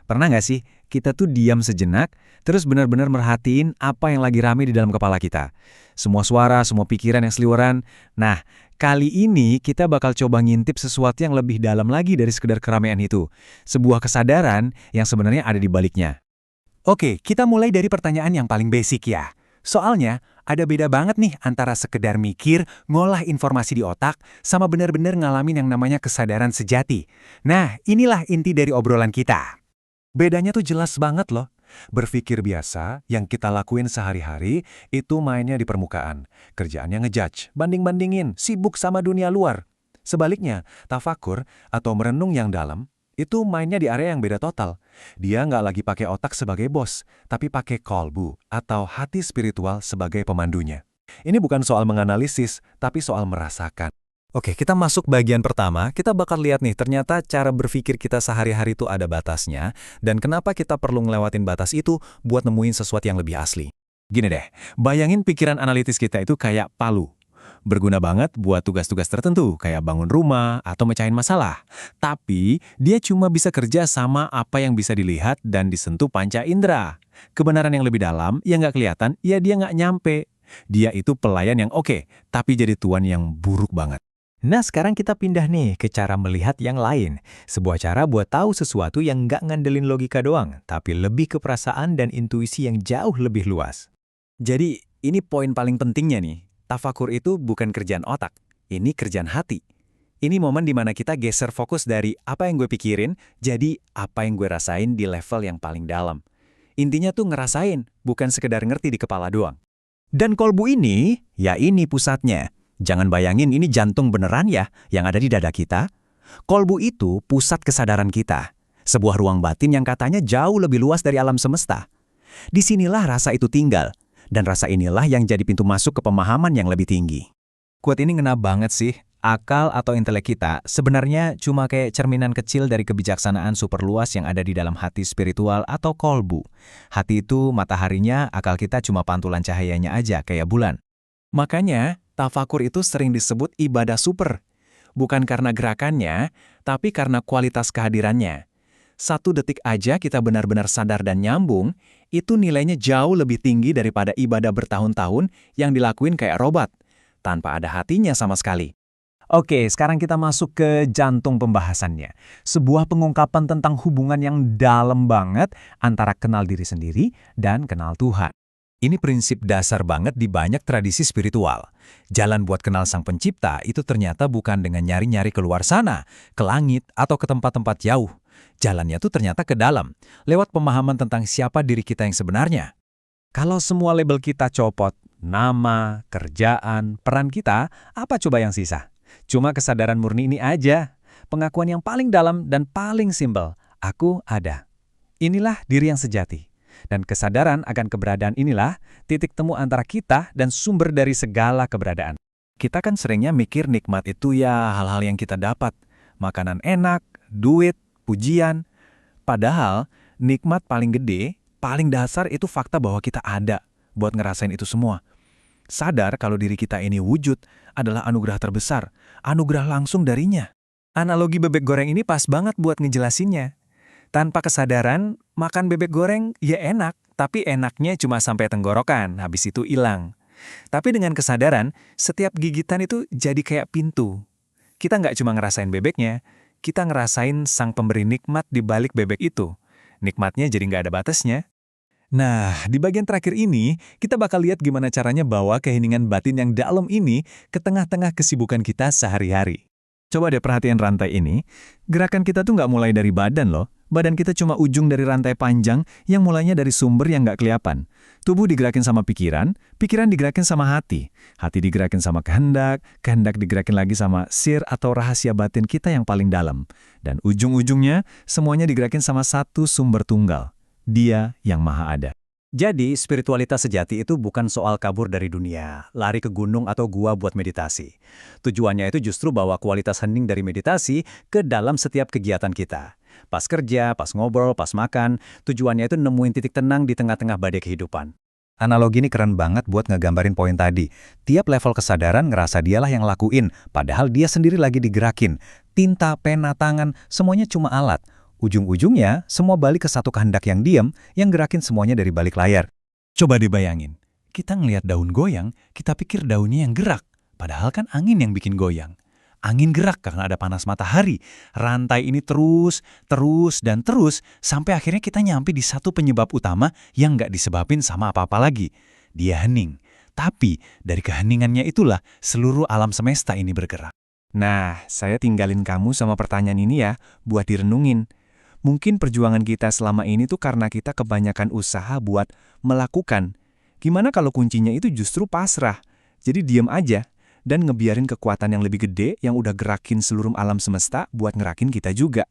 Pernah nggak sih, kita tuh diam sejenak, terus benar-benar merhatiin apa yang lagi rame di dalam kepala kita. Semua suara, semua pikiran yang seliweran. Nah, kali ini kita bakal coba ngintip sesuatu yang lebih dalam lagi dari sekedar keramaian itu. Sebuah kesadaran yang sebenarnya ada di baliknya. Oke, kita mulai dari pertanyaan yang paling basic ya. Soalnya, ada beda banget nih antara sekedar mikir, ngolah informasi di otak, sama benar-benar ngalamin yang namanya kesadaran sejati. Nah, inilah inti dari obrolan kita. Bedanya tuh jelas banget loh. Berpikir biasa, yang kita lakuin sehari-hari, itu mainnya di permukaan. Kerjaannya ngejudge, banding-bandingin, sibuk sama dunia luar. Sebaliknya, tafakur atau merenung yang dalam, itu mainnya di area yang beda total. Dia nggak lagi pakai otak sebagai bos, tapi pakai kolbu atau hati spiritual sebagai pemandunya. Ini bukan soal menganalisis, tapi soal merasakan. Oke, kita masuk bagian pertama. Kita bakal lihat nih, ternyata cara berpikir kita sehari-hari itu ada batasnya, dan kenapa kita perlu ngelewatin batas itu buat nemuin sesuatu yang lebih asli. Gini deh, bayangin pikiran analitis kita itu kayak palu. Berguna banget buat tugas-tugas tertentu, kayak bangun rumah atau mecahin masalah. Tapi, dia cuma bisa kerja sama apa yang bisa dilihat dan disentuh panca indera. Kebenaran yang lebih dalam, yang nggak kelihatan, ya dia nggak nyampe. Dia itu pelayan yang oke, tapi jadi tuan yang buruk banget. Nah, sekarang kita pindah nih ke cara melihat yang lain. Sebuah cara buat tahu sesuatu yang nggak ngandelin logika doang, tapi lebih ke perasaan dan intuisi yang jauh lebih luas. Jadi, ini poin paling pentingnya nih. Tafakur itu bukan kerjaan otak, ini kerjaan hati. Ini momen dimana kita geser fokus dari apa yang gue pikirin, jadi apa yang gue rasain di level yang paling dalam. Intinya tuh ngerasain, bukan sekedar ngerti di kepala doang. Dan kolbu ini, ya ini pusatnya. Jangan bayangin ini jantung beneran ya, yang ada di dada kita. Kolbu itu pusat kesadaran kita. Sebuah ruang batin yang katanya jauh lebih luas dari alam semesta. Disinilah rasa itu tinggal. Dan rasa inilah yang jadi pintu masuk ke pemahaman yang lebih tinggi. Quote ini ngena banget sih. Akal atau intelek kita sebenarnya cuma kayak cerminan kecil dari kebijaksanaan super luas yang ada di dalam hati spiritual atau kolbu. Hati itu mataharinya, akal kita cuma pantulan cahayanya aja kayak bulan. Makanya, tafakur itu sering disebut ibadah super. Bukan karena gerakannya, tapi karena kualitas kehadirannya. 1 detik aja kita benar-benar sadar dan nyambung, itu nilainya jauh lebih tinggi daripada ibadah bertahun-tahun yang dilakuin kayak robot, tanpa ada hatinya sama sekali. Oke, sekarang kita masuk ke jantung pembahasannya. Sebuah pengungkapan tentang hubungan yang dalam banget antara kenal diri sendiri dan kenal Tuhan. Ini prinsip dasar banget di banyak tradisi spiritual. Jalan buat kenal Sang Pencipta itu ternyata bukan dengan nyari-nyari keluar sana, ke langit, atau ke tempat-tempat jauh. Jalannya tuh ternyata ke dalam, lewat pemahaman tentang siapa diri kita yang sebenarnya. Kalau semua label kita copot, nama, kerjaan, peran kita, apa coba yang sisa? Cuma kesadaran murni ini aja. Pengakuan yang paling dalam dan paling simpel, aku ada. Inilah diri yang sejati. Dan kesadaran akan keberadaan inilah titik temu antara kita dan sumber dari segala keberadaan. Kita kan seringnya mikir nikmat itu ya hal-hal yang kita dapat. Makanan enak, duit, pujian. Padahal nikmat paling gede, paling dasar itu fakta bahwa kita ada buat ngerasain itu semua. Sadar kalau diri kita ini wujud adalah anugerah terbesar, anugerah langsung darinya. Analogi bebek goreng ini pas banget buat ngejelasinnya. Tanpa kesadaran, makan bebek goreng ya enak, tapi enaknya cuma sampai tenggorokan, habis itu hilang. Tapi dengan kesadaran, setiap gigitan itu jadi kayak pintu. Kita nggak cuma ngerasain bebeknya, kita ngerasain sang pemberi nikmat di balik bebek itu. Nikmatnya jadi nggak ada batasnya. Nah, di bagian terakhir ini, kita bakal lihat gimana caranya bawa keheningan batin yang dalam ini ke tengah-tengah kesibukan kita sehari-hari. Coba deh perhatian rantai ini. Gerakan kita tuh nggak mulai dari badan loh. Badan kita cuma ujung dari rantai panjang yang mulainya dari sumber yang nggak kelihatan. Tubuh digerakin sama pikiran, pikiran digerakin sama hati. Hati digerakin sama kehendak, kehendak digerakin lagi sama sir atau rahasia batin kita yang paling dalam. Dan ujung-ujungnya, semuanya digerakin sama satu sumber tunggal. Dia yang maha ada. Jadi, spiritualitas sejati itu bukan soal kabur dari dunia, lari ke gunung atau gua buat meditasi. Tujuannya itu justru bawa kualitas hening dari meditasi ke dalam setiap kegiatan kita. Pas kerja, pas ngobrol, pas makan, tujuannya itu nemuin titik tenang di tengah-tengah badai kehidupan. Analogi ini keren banget buat ngegambarin poin tadi. Tiap level kesadaran ngerasa dialah yang lakuin, padahal dia sendiri lagi digerakin. Tinta, pena, tangan, semuanya cuma alat. Ujung-ujungnya, semua balik ke satu kehendak yang diam, yang gerakin semuanya dari balik layar. Coba dibayangin, kita ngelihat daun goyang, kita pikir daunnya yang gerak. Padahal kan angin yang bikin goyang. Angin gerak karena ada panas matahari. Rantai ini terus, dan terus, sampai akhirnya kita nyampe di satu penyebab utama yang nggak disebabin sama apa-apa lagi. Dia hening. Tapi dari keheningannya itulah seluruh alam semesta ini bergerak. Nah, saya tinggalin kamu sama pertanyaan ini ya, buat direnungin. Mungkin perjuangan kita selama ini tuh karena kita kebanyakan usaha buat melakukan. Gimana kalau kuncinya itu justru pasrah? Jadi diam aja, dan ngebiarin kekuatan yang lebih gede yang udah gerakin seluruh alam semesta buat ngerakin kita juga.